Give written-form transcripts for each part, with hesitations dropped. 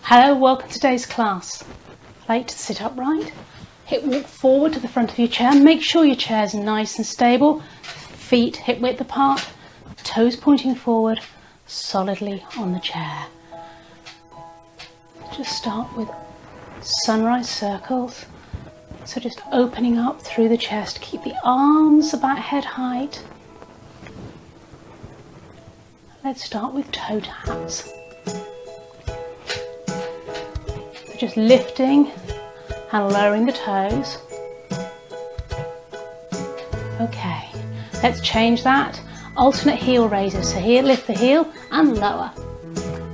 Hello, welcome to today's class. I'd like to sit upright, hip walk forward to the front of your chair. Make sure your chair is nice and stable, feet hip width apart, toes pointing forward, solidly on the chair. Just start with sunrise circles. So just opening up through the chest, keep the arms about head height. Let's start with toe taps. Just lifting and lowering the toes. Okay, let's change that. Alternate heel raises. So here, lift the heel and lower.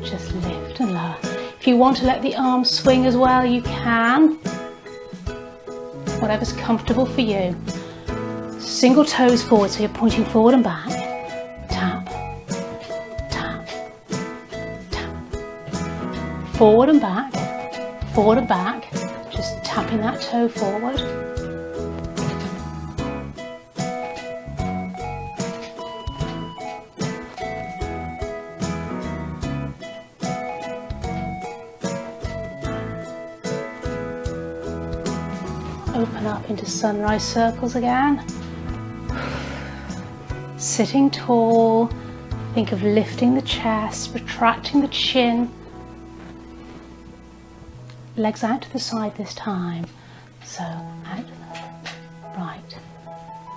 Just lift and lower. If you want to let the arms swing as well, you can. Whatever's comfortable for you. Single toes forward, so you're pointing forward and back. Tap, tap, tap. Forward and back. Forward and back, just tapping that toe forward. Open up into sunrise circles again. Sitting tall, think of lifting the chest, retracting the chin. Legs out to the side this time. So out, right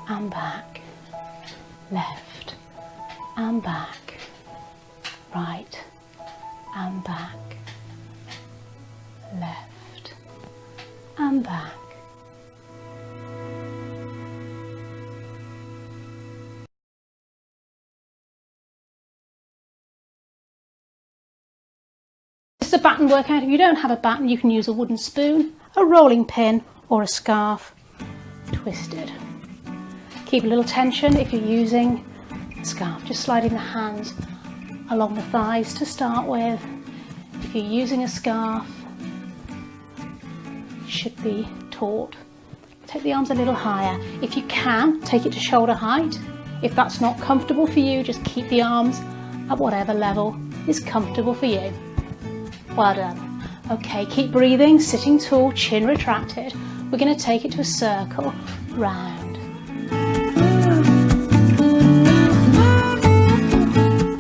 and back, left and back, right and back, left and back. It's a baton workout. If you don't have a baton, you can use a wooden spoon, a rolling pin or a scarf twisted. Keep a little tension if you're using a scarf, just sliding the hands along the thighs to start with. If you're using a scarf, it should be taut. Take the arms a little higher. If you can, take it to shoulder height. If that's not comfortable for you, just keep the arms at whatever level is comfortable for you. Well done. Okay, keep breathing, sitting tall, chin retracted. We're going to take it to a circle, round.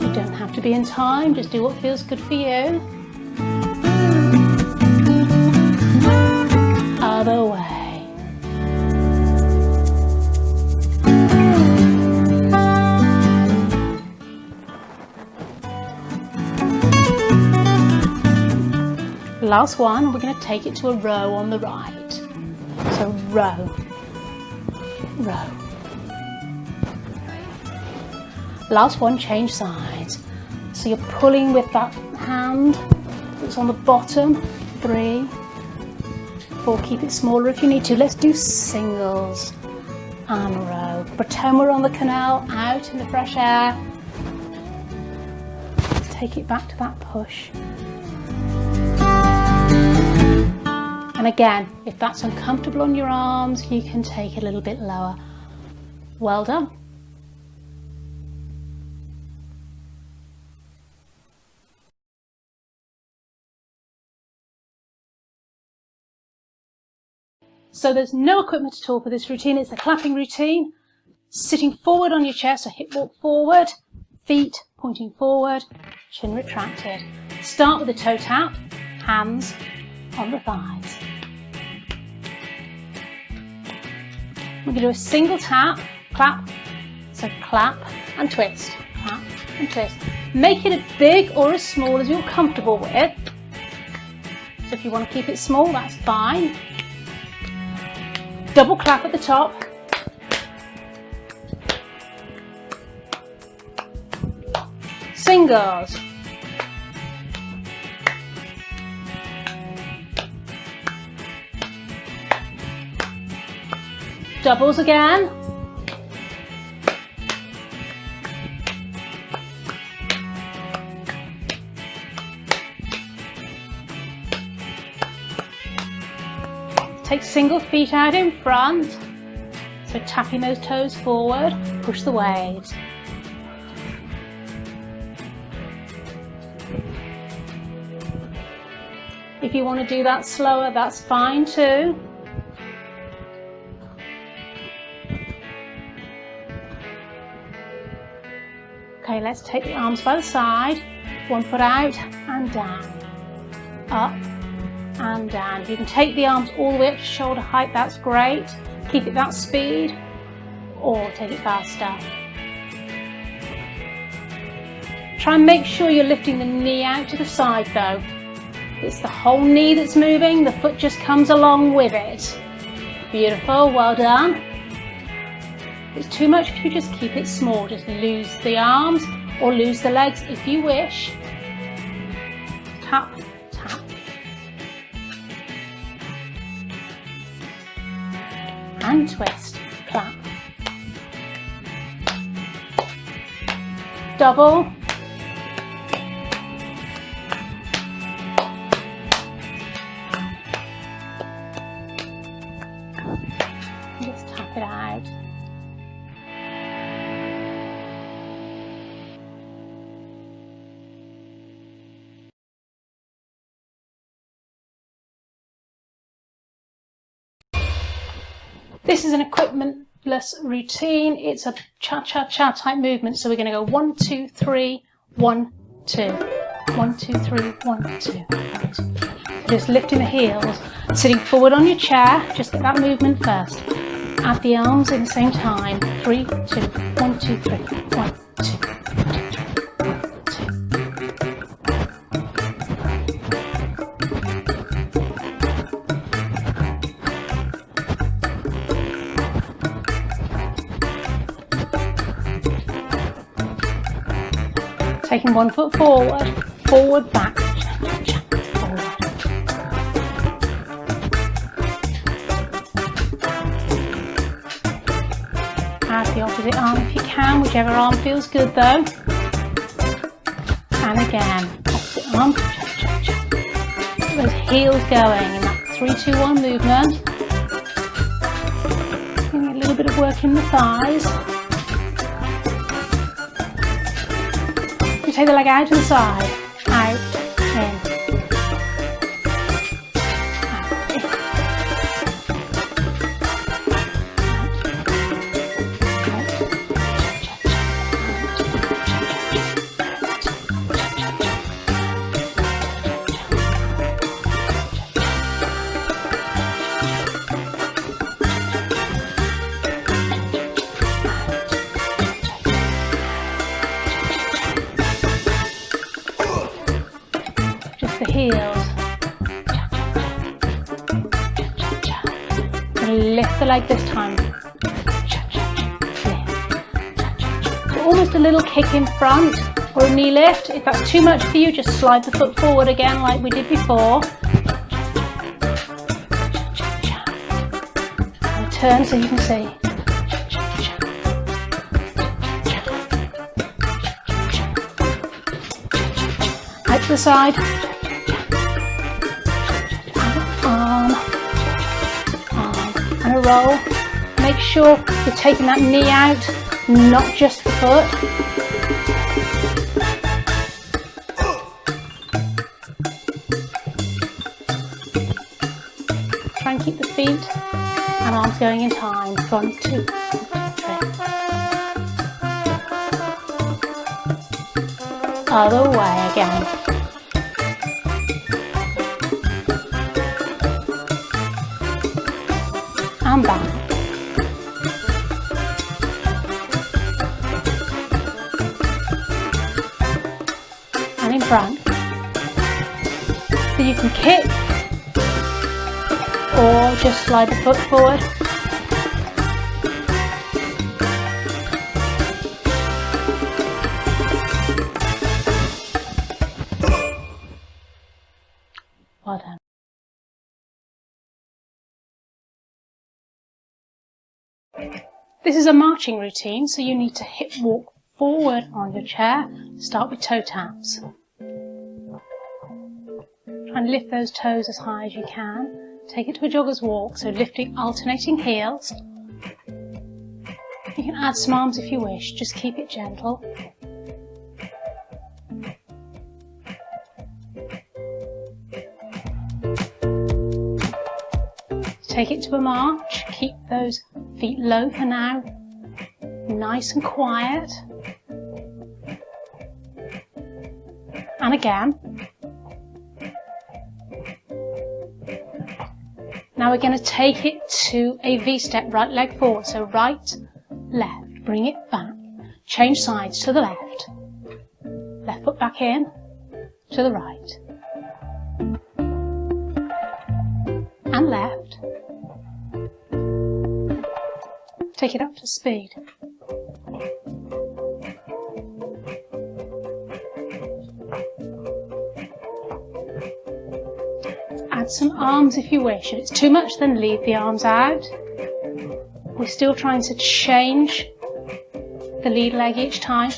You don't have to be in time, just do what feels good for you. Other way. Last one, we're going to take it to a row on the right. So row, row. Last one, change sides. So you're pulling with that hand that's on the bottom. 3, 4, keep it smaller if you need to. Let's do singles and row. Pretend we're on the canal, out in the fresh air. Take it back to that push. And again, if that's uncomfortable on your arms, you can take it a little bit lower. Well done. So there's no equipment at all for this routine. It's a clapping routine. Sitting forward on your chair, so hip walk forward, feet pointing forward, chin retracted. Start with a toe tap, hands on the thighs. We're going to do a single tap, clap, so clap and twist, clap and twist. Make it as big or as small as you're comfortable with. So if you want to keep it small, that's fine. Double clap at the top. Singles. Doubles again. Take single feet out in front. So tapping those toes forward, push the waves. If you want to do that slower, that's fine too. Okay, let's take the arms by the side, one foot out and down, up and down. If you can take the arms all the way up to shoulder height, that's great. Keep it that speed, or take it faster. Try and make sure you're lifting the knee out to the side though. It's the whole knee that's moving, the foot just comes along with it. Beautiful, well done. If it's too much, if you just keep it small, just lose the arms or lose the legs if you wish. Tap, tap. And twist, clap. Double. Just tap it out. This is an equipmentless routine. It's a cha-cha-cha type movement. So we're going to go 1, 2, 3, 1, 2. 1, 2, 3, 1, 2. Just lifting the heels, sitting forward on your chair. Just get that movement first. Add the arms in the same time. 3, 2, 1, 2, 3, 1, 2. Taking one foot forward, forward, back, forward. Add the opposite arm if you can, whichever arm feels good though. And again, opposite arm. Get those heels going in that 3, 2, 1 movement. Getting a little bit of work in the thighs. Take the leg out to the side, out, in, out, in, the heels. Lift the leg this time. So almost a little kick in front or a knee lift. If that's too much for you, just slide the foot forward again like we did before. And turn so you can see. Out to the side. And a roll. Make sure you're taking that knee out, not just the foot. Try and keep the feet and arms going in time. 1, 2, 3. Other way again. And back. And in front. So you can kick or just slide the foot forward. Well done. This is a marching routine, so you need to hip walk forward on your chair. Start with toe taps. Try and lift those toes as high as you can. Take it to a jogger's walk, so lifting alternating heels. You can add some arms if you wish, just keep it gentle. Take it to a march. Keep those feet low for now. Nice and quiet. And again. Now we're going to take it to a V-step, right leg forward. So right, left, bring it back. Change sides to the left. Left foot back in, to the right. And left. Take it up to speed. Add some arms if you wish. If it's too much, then leave the arms out. We're still trying to change the lead leg each time.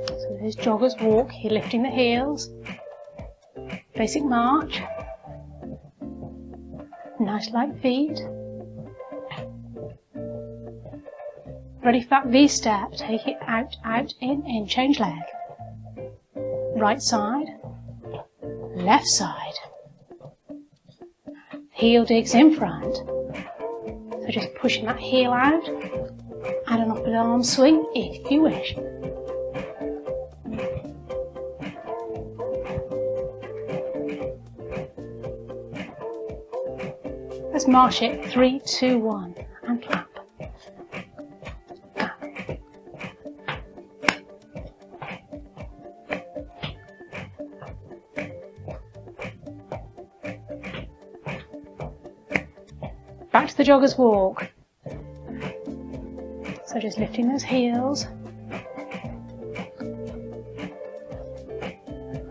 So there's jogger's walk, you're lifting the heels. Basic march. Nice light feet. Ready for that V-step, take it out, out, in, change leg. Right side, left side. Heel digs in front. So just pushing that heel out, and an upper arm swing if you wish. Let's march it, 3, 2, 1, and clap. Back to the jogger's walk. So just lifting those heels.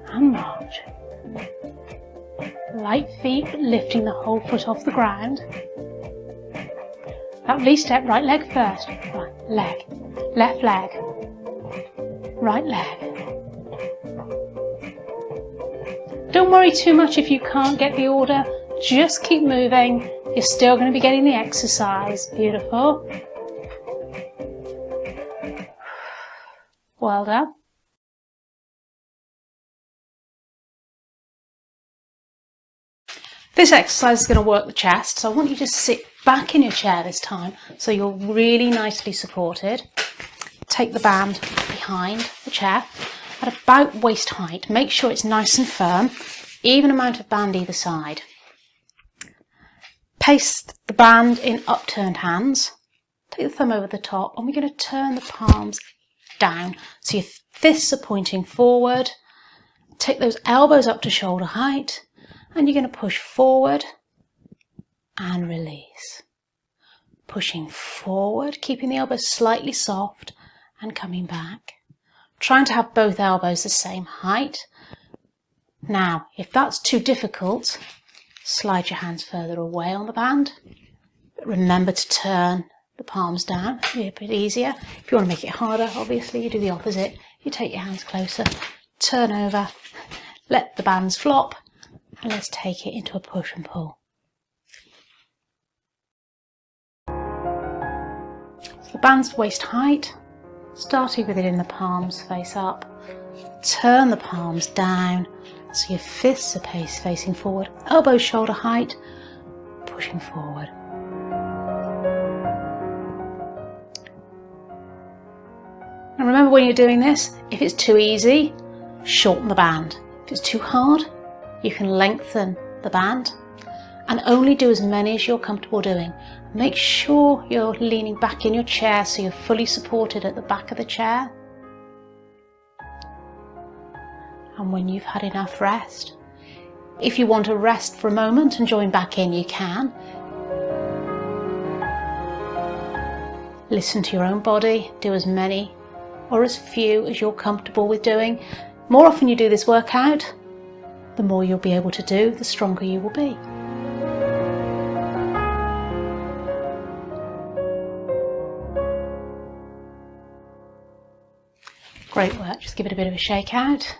And march. Light feet, but lifting the whole foot off the ground. That V-step, right leg first. Right leg. Left leg. Right leg. Don't worry too much if you can't get the order. Just keep moving. You're still going to be getting the exercise. Beautiful. Well done. This exercise is going to work the chest, so I want you to sit back in your chair this time so you're really nicely supported. Take the band behind the chair at about waist height. Make sure it's nice and firm. Even amount of band either side. Place the band in upturned hands. Take the thumb over the top, and we're going to turn the palms down. So your fists are pointing forward. Take those elbows up to shoulder height, and you're going to push forward and release. Pushing forward, keeping the elbows slightly soft and coming back. Trying to have both elbows the same height. Now, if that's too difficult, slide your hands further away on the band. But remember to turn the palms down. It'll be a bit easier. If you want to make it harder, obviously, you do the opposite. You take your hands closer, turn over, let the bands flop, and let's take it into a push and pull. So the band's waist height, starting with it in the palms, face up. Turn the palms down, so your fists are facing forward, elbows shoulder height, pushing forward. And remember when you're doing this, if it's too easy, shorten the band. If it's too hard, you can lengthen the band and only do as many as you're comfortable doing. Make sure you're leaning back in your chair so you're fully supported at the back of the chair. And when you've had enough rest, if you want to rest for a moment and join back in, you can. Listen to your own body, do as many or as few as you're comfortable with doing. The more often you do this workout, the more you'll be able to do, the stronger you will be. Great work, just give it a bit of a shake out.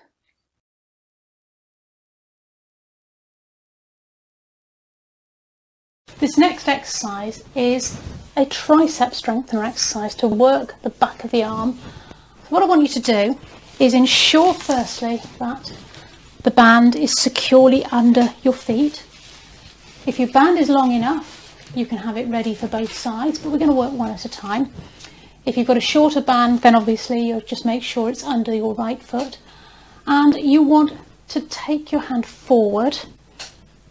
This next next exercise is a tricep strengthener exercise to work the back of the arm. So what I want you to do is ensure firstly that the band is securely under your feet. If your band is long enough, you can have it ready for both sides, but we're going to work one at a time. If you've got a shorter band, then obviously you'll just make sure it's under your right foot. And you want to take your hand forward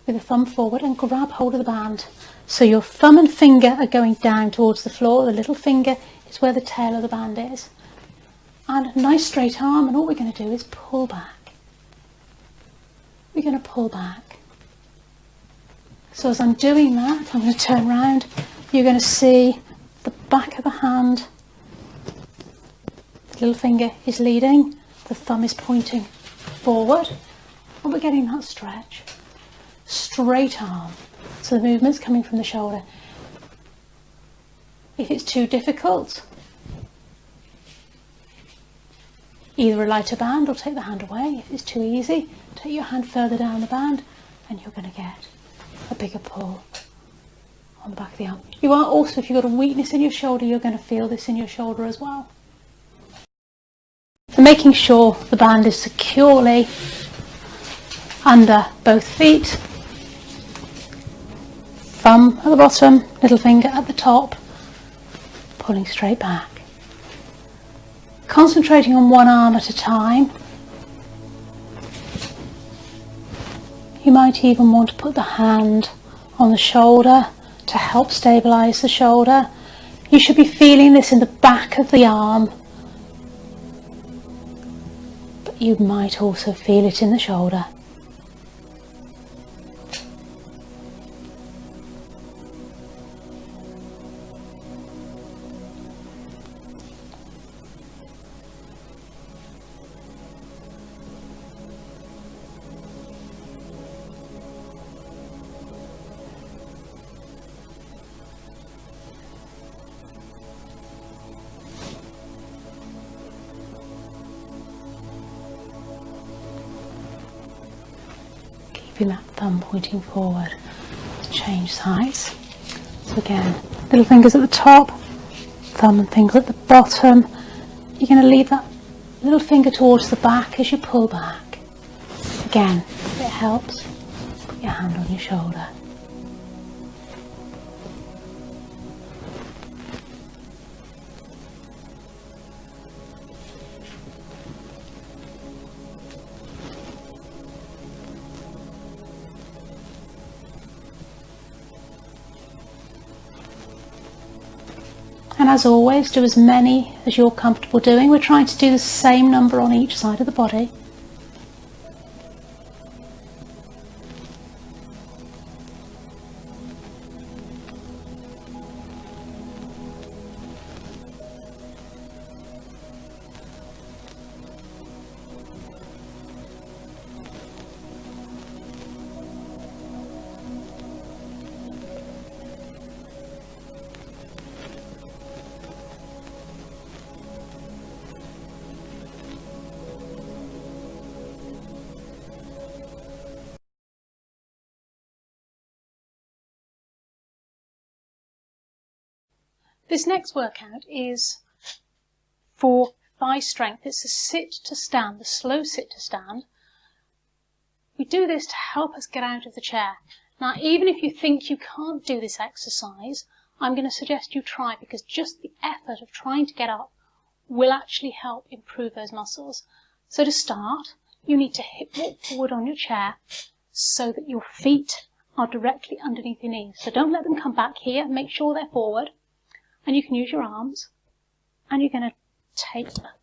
with the thumb forward and grab hold of the band. So your thumb and finger are going down towards the floor. The little finger is where the tail of the band is. And a nice straight arm, and all we're going to do is pull back. We're going to pull back. So as I'm doing that, I'm going to turn around. You're going to see the back of the hand. The little finger is leading. The thumb is pointing forward. And we're getting that stretch. Straight arm. So the movement's coming from the shoulder. If it's too difficult, either a lighter band or take the hand away. If it's too easy, take your hand further down the band and you're going to get a bigger pull on the back of the arm. You are also, if you've got a weakness in your shoulder, you're going to feel this in your shoulder as well. So making sure the band is securely under both feet, thumb at the bottom, little finger at the top, pulling straight back. Concentrating on one arm at a time. You might even want to put the hand on the shoulder to help stabilise the shoulder. You should be feeling this in the back of the arm, but you might also feel it in the shoulder. Keeping that thumb pointing forward to change sides. So again, little fingers at the top, thumb and finger at the bottom. You're going to leave that little finger towards the back as you pull back. Again, if it helps, put your hand on your shoulder. And as always, do as many as you're comfortable doing. We're trying to do the same number on each side of the body. This next workout is for thigh strength. It's a sit to stand, the slow sit to stand. We do this to help us get out of the chair. Now, even if you think you can't do this exercise, I'm going to suggest you try, because just the effort of trying to get up will actually help improve those muscles. So to start, you need to hip walk forward on your chair so that your feet are directly underneath your knees. So don't let them come back here. Make sure they're forward. And you can use your arms, and you're going to take a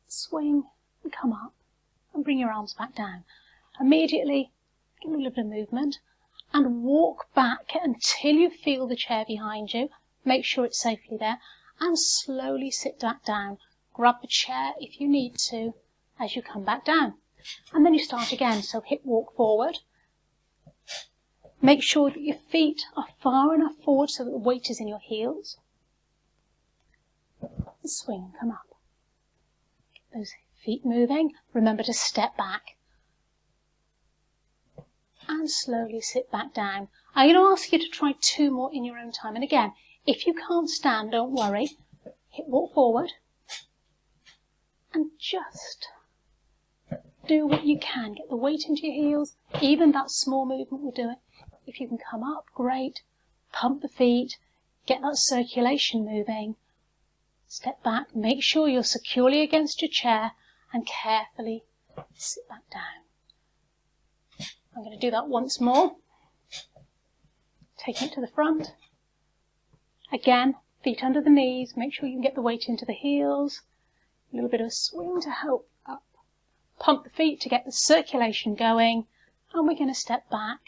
swing and come up and bring your arms back down. Immediately give a little bit of movement and walk back until you feel the chair behind you. Make sure it's safely there and slowly sit back down. Grab the chair if you need to as you come back down. And then you start again. So hip walk forward. Make sure that your feet are far enough forward so that the weight is in your heels. Swing and come up. Get those feet moving. Remember to step back. And slowly sit back down. I'm going to ask you to try 2 more in your own time. And again, if you can't stand, don't worry. Walk forward and just do what you can. Get the weight into your heels. Even that small movement will do it. If you can come up, great. Pump the feet. Get that circulation moving. Step back. Make sure you're securely against your chair and carefully sit back down. I'm going to do that once more. Taking it to the front. Again, feet under the knees. Make sure you can get the weight into the heels. A little bit of a swing to help up. Pump the feet to get the circulation going. And we're going to step back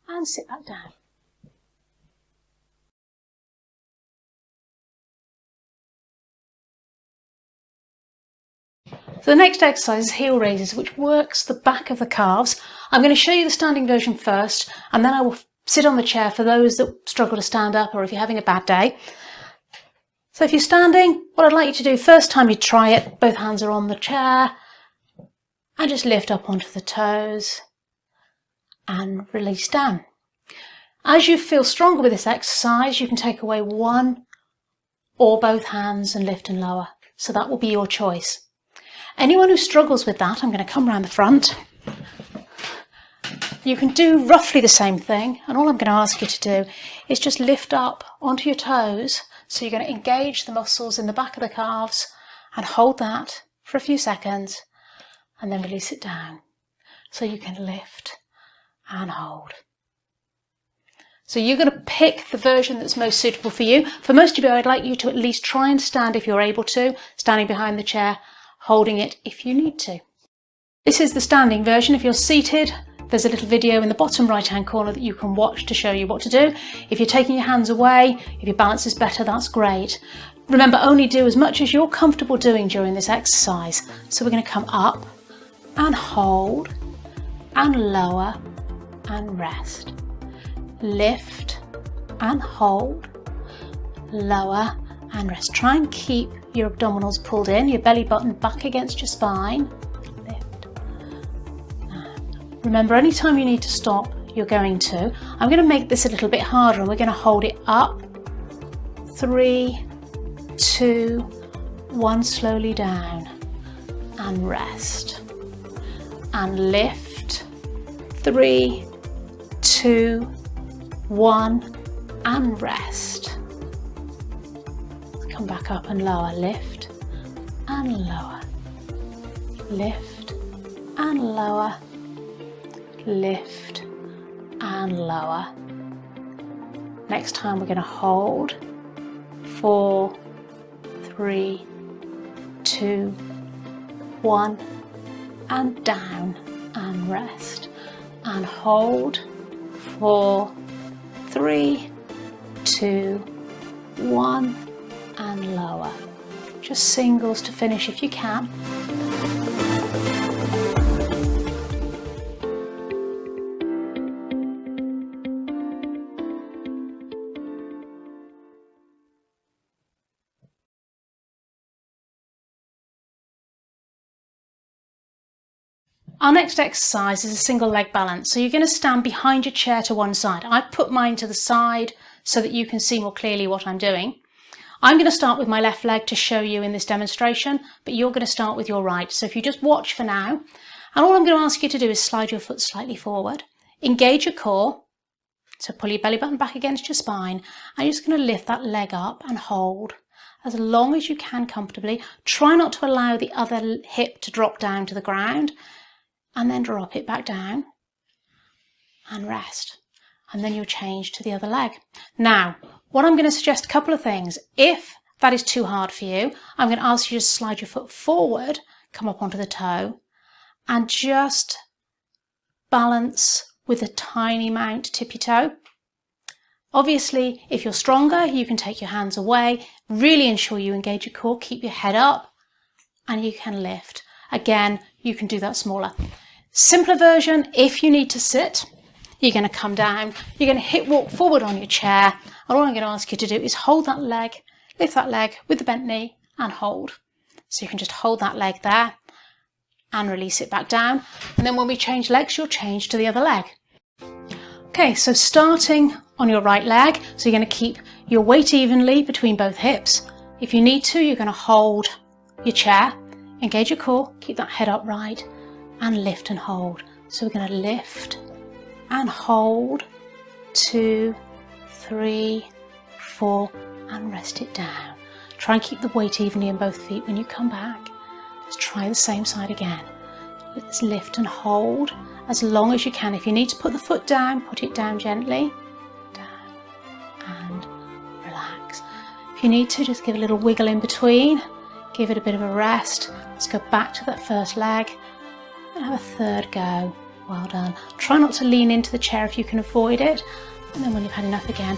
and sit back down. So the next exercise is heel raises, which works the back of the calves. I'm going to show you the standing version first, and then I will sit on the chair for those that struggle to stand up or if you're having a bad day. So if you're standing, what I'd like you to do, first time you try it, both hands are on the chair, and just lift up onto the toes and release down. As you feel stronger with this exercise, you can take away one or both hands and lift and lower. So that will be your choice. Anyone who struggles with that, I'm going to come around the front. You can do roughly the same thing, and all I'm going to ask you to do is just lift up onto your toes. So you're going to engage the muscles in the back of the calves and hold that for a few seconds and then release it down. So you can lift and hold. So you're going to pick the version that's most suitable for you. For most of you, I'd like you to at least try and stand if you're able to, standing behind the chair, holding it if you need to. This is the standing version. If you're seated, there's a little video in the bottom right hand corner that you can watch to show you what to do. If you're taking your hands away, if your balance is better, that's great. Remember, only do as much as you're comfortable doing during this exercise. So we're going to come up and hold and lower and rest. Lift and hold, lower and rest. Try and keep your abdominals pulled in, your belly button back against your spine. Lift. And remember, anytime you need to stop, you're going to. I'm going to make this a little bit harder, and we're going to hold it up. 3, 2, 1, slowly down and rest. And lift. 3, 2, 1 and rest. Come back up and lower, lift and lower, lift and lower, lift and lower. Next time we're going to hold. 4, 3, 2, 1 and down and rest and hold. 4, 3, 2, 1 and lower. Just singles to finish if you can. Our next exercise is a single leg balance. So you're going to stand behind your chair to one side. I've put mine to the side so that you can see more clearly what I'm doing. I'm going to start with my left leg to show you in this demonstration, but you're going to start with your right. So if you just watch for now, and all I'm going to ask you to do is slide your foot slightly forward, engage your core, so pull your belly button back against your spine, and you're just going to lift that leg up and hold as long as you can comfortably. Try not to allow the other hip to drop down to the ground, and then drop it back down and rest. And then you'll change to the other leg. Now, what I'm going to suggest a couple of things. If that is too hard for you, I'm going to ask you to slide your foot forward, come up onto the toe, and just balance with a tiny amount, tip your toe. Obviously, if you're stronger, you can take your hands away, really ensure you engage your core, keep your head up, and you can lift. Again, you can do that smaller. Simpler version, if you need to sit, you're going to come down, you're going to hip walk forward on your chair, and all I'm going to ask you to do is hold that leg, lift that leg with the bent knee and hold. So you can just hold that leg there and release it back down. And then when we change legs, you'll change to the other leg. Okay, so starting on your right leg, so you're going to keep your weight evenly between both hips. If you need to, you're going to hold your chair, engage your core, keep that head upright, and lift and hold. So we're going to lift and hold, 2, 3, 4, and rest it down. Try and keep the weight evenly in both feet. When you come back, let's try the same side again. Let's lift and hold as long as you can. If you need to put the foot down, put it down gently, down, and relax. If you need to, just give a little wiggle in between, give it a bit of a rest. Let's go back to that first leg and have a third go. Well done. Try not to lean into the chair if you can avoid it. And then when you've had enough again,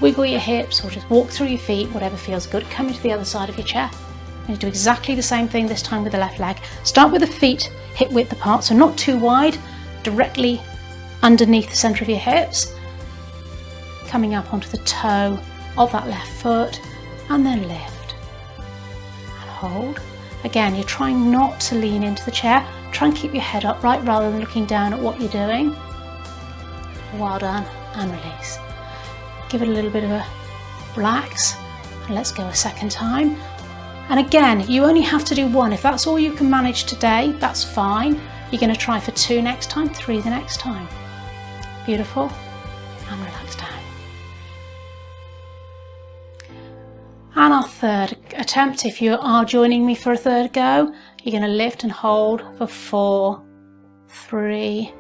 wiggle your hips or just walk through your feet, whatever feels good. Come into the other side of your chair. You're going to do exactly the same thing this time with the left leg. Start with the feet hip width apart, so not too wide, directly underneath the centre of your hips. Coming up onto the toe of that left foot, and then lift and hold. Again, you're trying not to lean into the chair. Try and keep your head upright rather than looking down at what you're doing. Well done, and release. Give it a little bit of a relax, and let's go a second time. And again, you only have to do one. If that's all you can manage today, that's fine. You're going to try for 2 next time, 3 the next time. Beautiful, and relax down. And our third attempt, if you are joining me for a third go, you're going to lift and hold for 4, 3,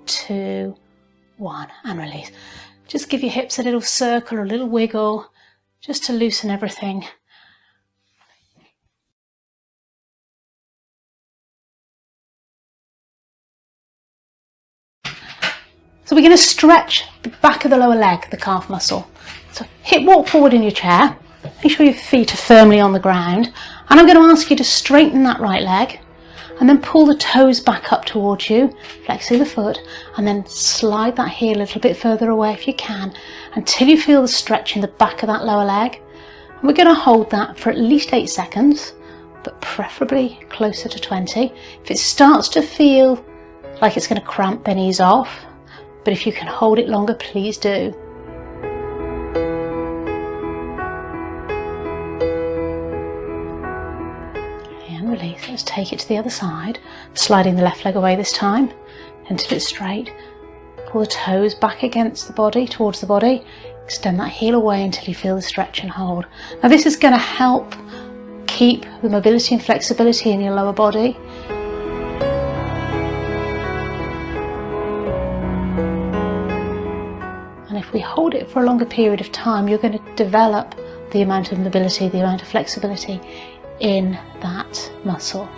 2, 1, and release. Just give your hips a little circle or a little wiggle, just to loosen everything. So we're going to stretch the back of the lower leg, the calf muscle. So hip walk forward in your chair. Make sure your feet are firmly on the ground. And I'm going to ask you to straighten that right leg and then pull the toes back up towards you, flexing the foot, and then slide that heel a little bit further away if you can until you feel the stretch in the back of that lower leg. And we're going to hold that for at least 8 seconds, but preferably closer to 20. If it starts to feel like it's going to cramp, then ease off. But if you can hold it longer, please do. And release. Let's take it to the other side, sliding the left leg away this time until it's straight. Pull the toes back against the body, towards the body. Extend that heel away until you feel the stretch and hold. Now this is going to help keep the mobility and flexibility in your lower body. And if we hold it for a longer period of time, you're going to develop the amount of mobility, the amount of flexibility in that muscle.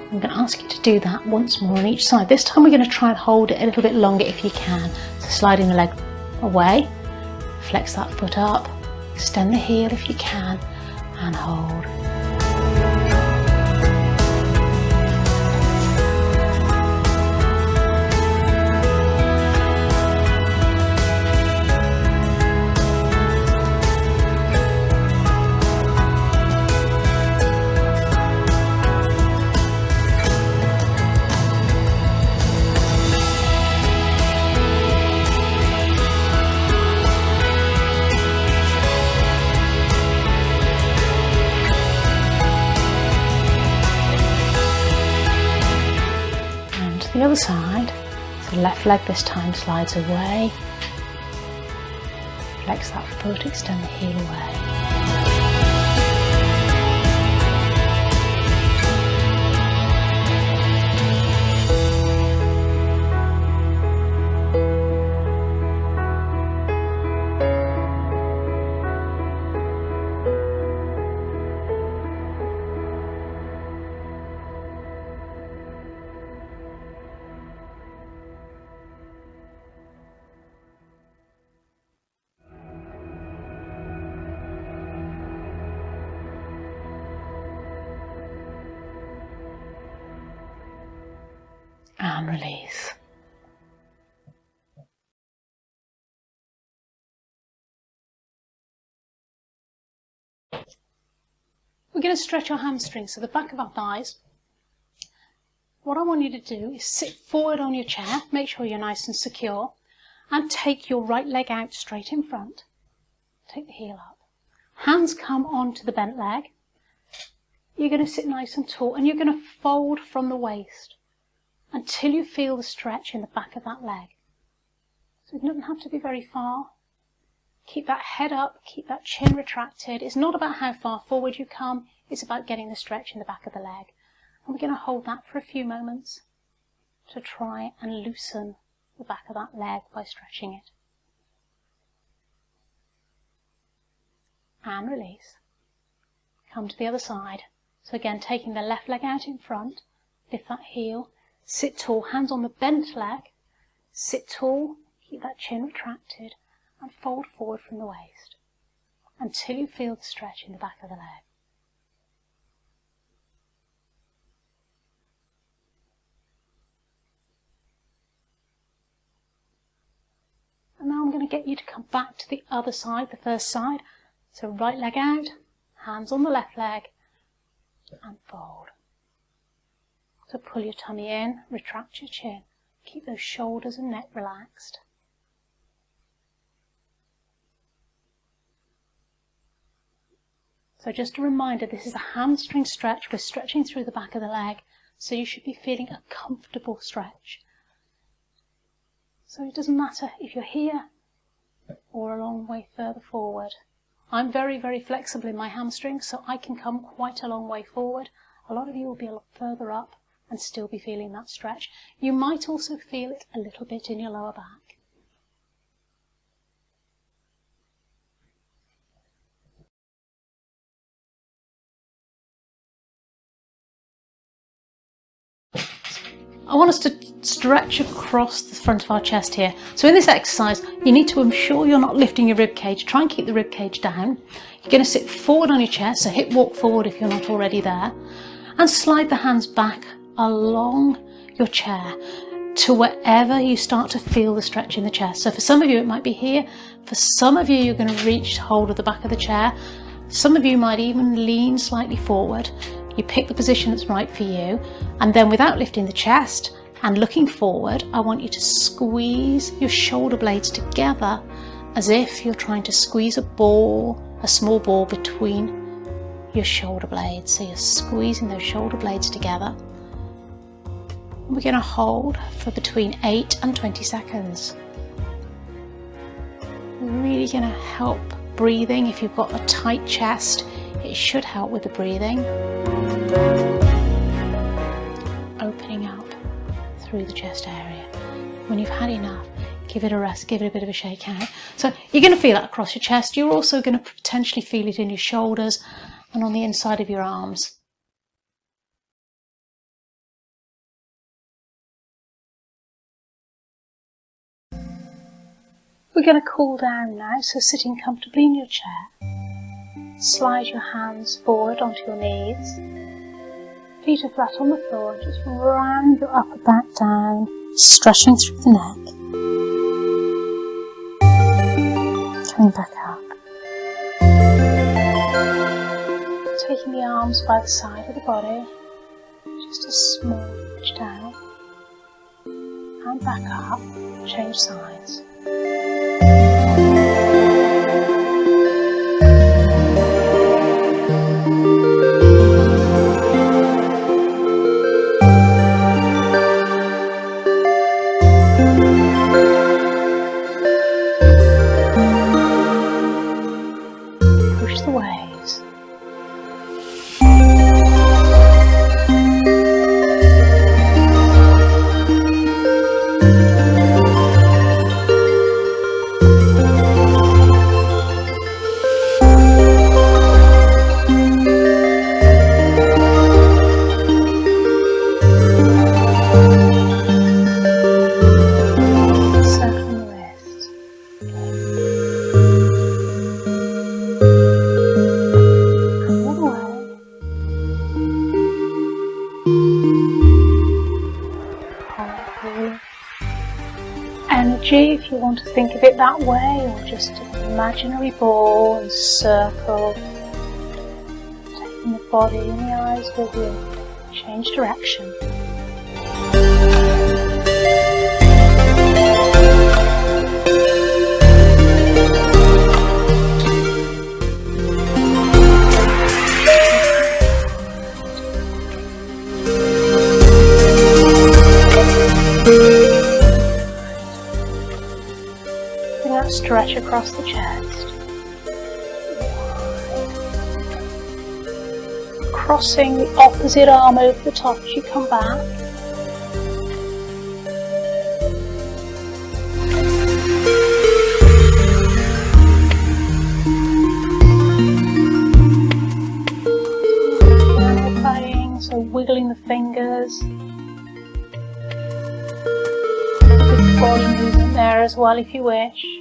I'm going to ask you to do that once more on each side. This time we're going to try and hold it a little bit longer if you can. So sliding the leg away, flex that foot up, extend the heel if you can, and hold. The other side, so left leg this time slides away, flex that foot, extend the heel away. And release. We're going to stretch our hamstrings, so the back of our thighs, what I want you to do is sit forward on your chair, make sure you're nice and secure, and take your right leg out straight in front. Take the heel up. Hands come onto the bent leg. You're going to sit nice and tall, and you're going to fold from the waist until you feel the stretch in the back of that leg. So it doesn't have to be very far. Keep that head up, keep that chin retracted. It's not about how far forward you come, it's about getting the stretch in the back of the leg. And we're going to hold that for a few moments to try and loosen the back of that leg by stretching it. And release. Come to the other side. So again, taking the left leg out in front, lift that heel, sit tall, hands on the bent leg, sit tall, keep that chin retracted, and fold forward from the waist until you feel the stretch in the back of the leg. And now I'm going to get you to come back to the other side, the first side. So right leg out, hands on the left leg, and fold. So pull your tummy in, retract your chin, keep those shoulders and neck relaxed. So just a reminder, this is a hamstring stretch. We're stretching through the back of the leg, so you should be feeling a comfortable stretch. So it doesn't matter if you're here or a long way further forward. I'm very, very flexible in my hamstrings, so I can come quite a long way forward. A lot of you will be a lot further up and still be feeling that stretch. You might also feel it a little bit in your lower back. I want us to stretch across the front of our chest here. So in this exercise, you need to ensure you're not lifting your rib cage. Try and keep the rib cage down. You're going to sit forward on your chest, so hip walk forward if you're not already there, and slide the hands back along your chair to wherever you start to feel the stretch in the chest. So for some of you, it might be here. For some of you, you're going to reach hold of the back of the chair. Some of you might even lean slightly forward. You pick the position that's right for you, and then without lifting the chest and looking forward, I want you to squeeze your shoulder blades together as if you're trying to squeeze a ball, a small ball between your shoulder blades. So you're squeezing those shoulder blades together. We're going to hold for between 8 and 20 seconds. Really going to help breathing. If you've got a tight chest, it should help with the breathing. Opening up through the chest area. When you've had enough, give it a rest, give it a bit of a shake out. So you're going to feel that across your chest. You're also going to potentially feel it in your shoulders and on the inside of your arms. We're going to cool down now, so sitting comfortably in your chair. Slide your hands forward onto your knees. Feet are flat on the floor. Just round your upper back down, stretching through the neck. Coming back up. Taking the arms by the side of the body. Just a small reach down. And back up. Change sides. Push the waves. Energy, if you want to think of it that way, or just an imaginary ball and circle, taking the body and the eyes with you. Change direction. Getting that stretch across the chest. Crossing the opposite arm over the top as you come back. Piano playing, so wiggling the fingers. Body movement there as well if you wish.